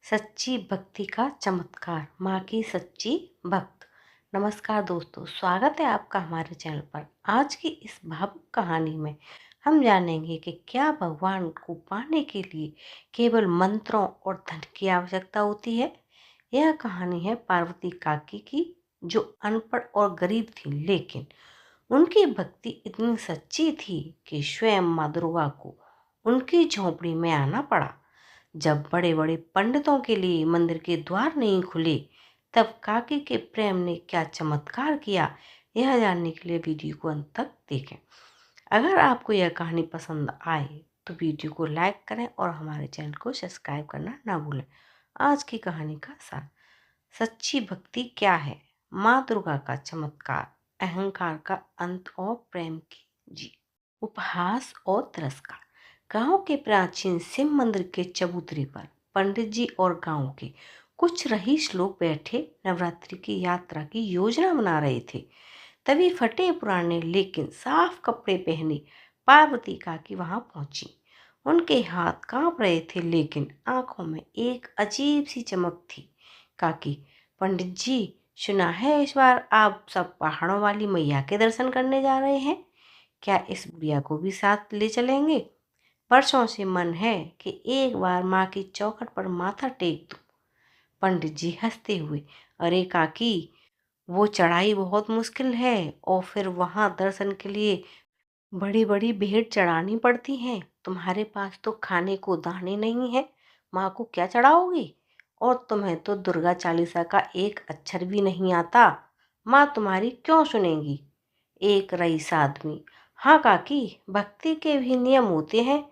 सच्ची भक्ति का चमत्कार, माँ की सच्ची भक्त। नमस्कार दोस्तों, स्वागत है आपका हमारे चैनल पर। आज की इस भावुक कहानी में हम जानेंगे कि क्या भगवान को पाने के लिए केवल मंत्रों और धन की आवश्यकता होती है। यह कहानी है पार्वती काकी की, जो अनपढ़ और गरीब थी, लेकिन उनकी भक्ति इतनी सच्ची थी कि स्वयं माँ दुर्गा को उनकी झोपड़ी में आना पड़ा। जब बड़े बड़े पंडितों के लिए मंदिर के द्वार नहीं खुले, तब काकी के प्रेम ने क्या चमत्कार किया, यह जानने के लिए वीडियो को अंत तक देखें। अगर आपको यह कहानी पसंद आए तो वीडियो को लाइक करें और हमारे चैनल को सब्सक्राइब करना ना भूलें। आज की कहानी का सार, सच्ची भक्ति क्या है, माँ दुर्गा का चमत्कार, अहंकार का अंत और प्रेम की जी। उपहास और तिरस्कार। गांव के प्राचीन शिव मंदिर के चबूतरे पर पंडित जी और गांव के कुछ रईस लोग बैठे नवरात्रि की यात्रा की योजना बना रहे थे। तभी फटे पुराने लेकिन साफ कपड़े पहने पार्वती काकी वहां पहुंची। उनके हाथ कांप रहे थे, लेकिन आंखों में एक अजीब सी चमक थी। काकी, पंडित जी, सुना है इस बार आप सब पहाड़ों वाली मैया के दर्शन करने जा रहे हैं। क्या इस बुढ़िया को भी साथ ले चलेंगे? वर्षों से मन है कि एक बार माँ की चौखट पर माथा टेक दूं। पंडित जी हंसते हुए, अरे काकी, वो चढ़ाई बहुत मुश्किल है और फिर वहां दर्शन के लिए बड़ी बड़ी भीड़ चढ़ानी पड़ती है। तुम्हारे पास तो खाने को दाने नहीं है, माँ को क्या चढ़ाओगी? और तुम्हें तो दुर्गा चालीसा का एक अक्षर भी नहीं आता, माँ तुम्हारी क्यों सुनेगी? एक रईस आदमी, हाँ काकी, भक्ति के भी नियम होते हैं।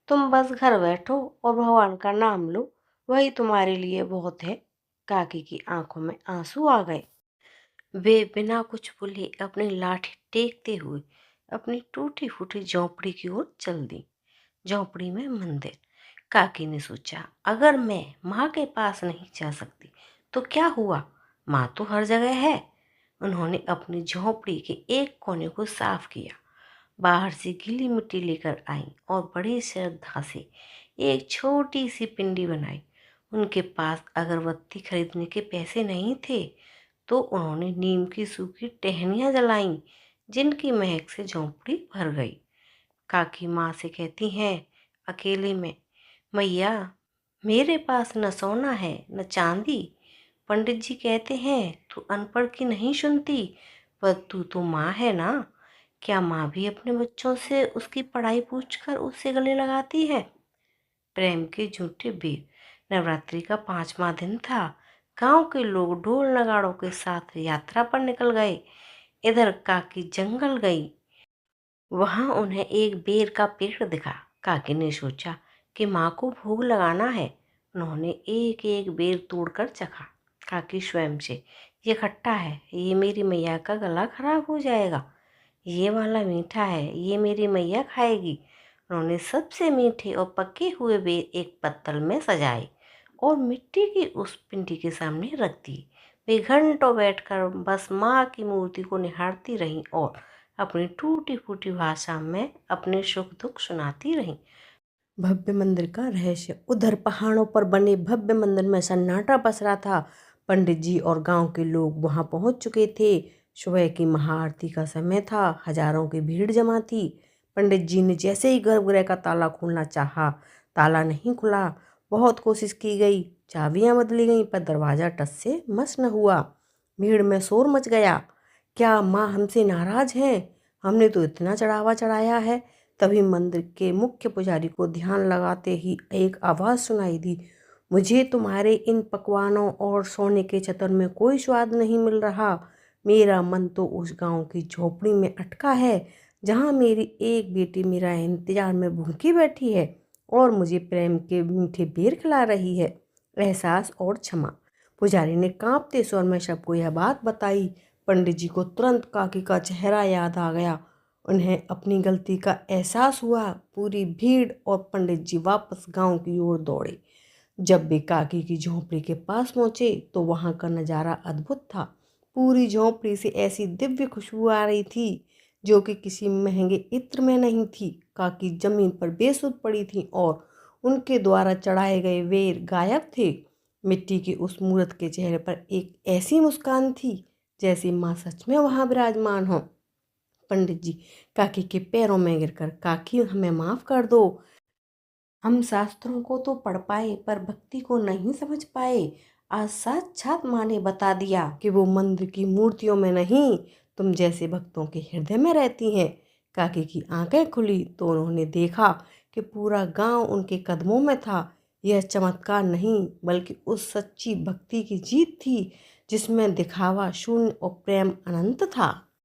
तुम बस घर बैठो और भगवान का नाम लो, वही तुम्हारे लिए बहुत है। काकी की आंखों में आंसू आ गए। वे बिना कुछ बोले अपनी लाठी टेकते हुए अपनी टूटी फूटी झोंपड़ी की ओर चल दी। झोंपड़ी में मंदिर। काकी ने सोचा, अगर मैं माँ के पास नहीं जा सकती तो क्या हुआ, माँ तो हर जगह है। उन्होंने अपनी झोंपड़ी के एक कोने को साफ किया, बाहर से गीली मिट्टी लेकर आई और बड़ी श्रद्धा से एक छोटी सी पिंडी बनाई। उनके पास अगरबत्ती खरीदने के पैसे नहीं थे, तो उन्होंने नीम की सूखी टहनियाँ जलाईं, जिनकी महक से झोंपड़ी भर गई। काकी माँ से कहती हैं अकेले में, मैया, मेरे पास न सोना है न चांदी। पंडित जी कहते हैं तू अनपढ़ की नहीं सुनती, पर तू तो माँ है ना। क्या माँ भी अपने बच्चों से उसकी पढ़ाई पूछकर उससे गले लगाती है? प्रेम के झूठे बेर। नवरात्रि का 5वां दिन था। गांव के लोग ढोल नगाड़ों के साथ यात्रा पर निकल गए। इधर काकी जंगल गई, वहां उन्हें एक बेर का पेड़ दिखा। काकी ने सोचा कि माँ को भोग लगाना है। उन्होंने एक एक बेर तोड़कर चखा। काकी स्वयं से, ये खट्टा है, ये मेरी मैया का गला खराब हो जाएगा। ये वाला मीठा है, ये मेरी मैया खाएगी। उन्होंने सबसे मीठे और पके हुए बेर एक पत्तल में सजाए और मिट्टी की उस पिंडी के सामने रख दी। वे घंटों बैठकर बस माँ की मूर्ति को निहारती रहीं और अपनी टूटी फूटी भाषा में अपने सुख दुख सुनाती रहीं। भव्य मंदिर का रहस्य। उधर पहाड़ों पर बने भव्य मंदिर में सन्नाटा पसरा था। पंडित जी और गांव के लोग वहां पहुंच चुके थे। सुबह की महाआरती का समय था। हजारों की भीड़ जमा थी। पंडित जी ने जैसे ही गर्भगृह का ताला खोलना चाहा, ताला नहीं खुला। बहुत कोशिश की गई, चाबियां बदली गईं, पर दरवाजा टस से मस न हुआ। भीड़ में शोर मच गया, क्या माँ हमसे नाराज हैं? हमने तो इतना चढ़ावा चढ़ाया है। तभी मंदिर के मुख्य पुजारी को ध्यान लगाते ही एक आवाज़ सुनाई दी, मुझे तुम्हारे इन पकवानों और सोने के चतर में कोई स्वाद नहीं मिल रहा। मेरा मन तो उस गांव की झोपड़ी में अटका है, जहां मेरी एक बेटी मेरा इंतजार में भूखी बैठी है और मुझे प्रेम के मीठे बेर खिला रही है। एहसास और क्षमा। पुजारी ने कांपते स्वर में सबको यह बात बताई। पंडित जी को तुरंत काकी का चेहरा याद आ गया। उन्हें अपनी गलती का एहसास हुआ। पूरी भीड़ और पंडित जी वापस गांव की ओर दौड़े। जब वे काकी की झोंपड़ी के पास पहुंचे तो वहां का नज़ारा अद्भुत था। पूरी झोंपड़ी से ऐसी दिव्य खुशबू आ रही थी जो कि किसी महंगे इत्र में नहीं थी। काकी जमीन पर बेसुध पड़ी थी और उनके द्वारा चढ़ाए गए वेर गायब थे। मिट्टी की उस मूर्त के चेहरे पर एक ऐसी मुस्कान थी जैसे माँ सच में वहाँ विराजमान हो। पंडित जी काकी के पैरों में गिरकर, काकी हमें माफ कर दो, हम शास्त्रों को तो पढ़ पाए पर भक्ति को नहीं समझ पाए। आज साक्षात माँ ने बता दिया कि वो मंदिर की मूर्तियों में नहीं, तुम जैसे भक्तों के हृदय में रहती हैं। काकी की आंखें खुली तो उन्होंने देखा कि पूरा गांव उनके कदमों में था। यह चमत्कार नहीं बल्कि उस सच्ची भक्ति की जीत थी जिसमें दिखावा शून्य और प्रेम अनंत था।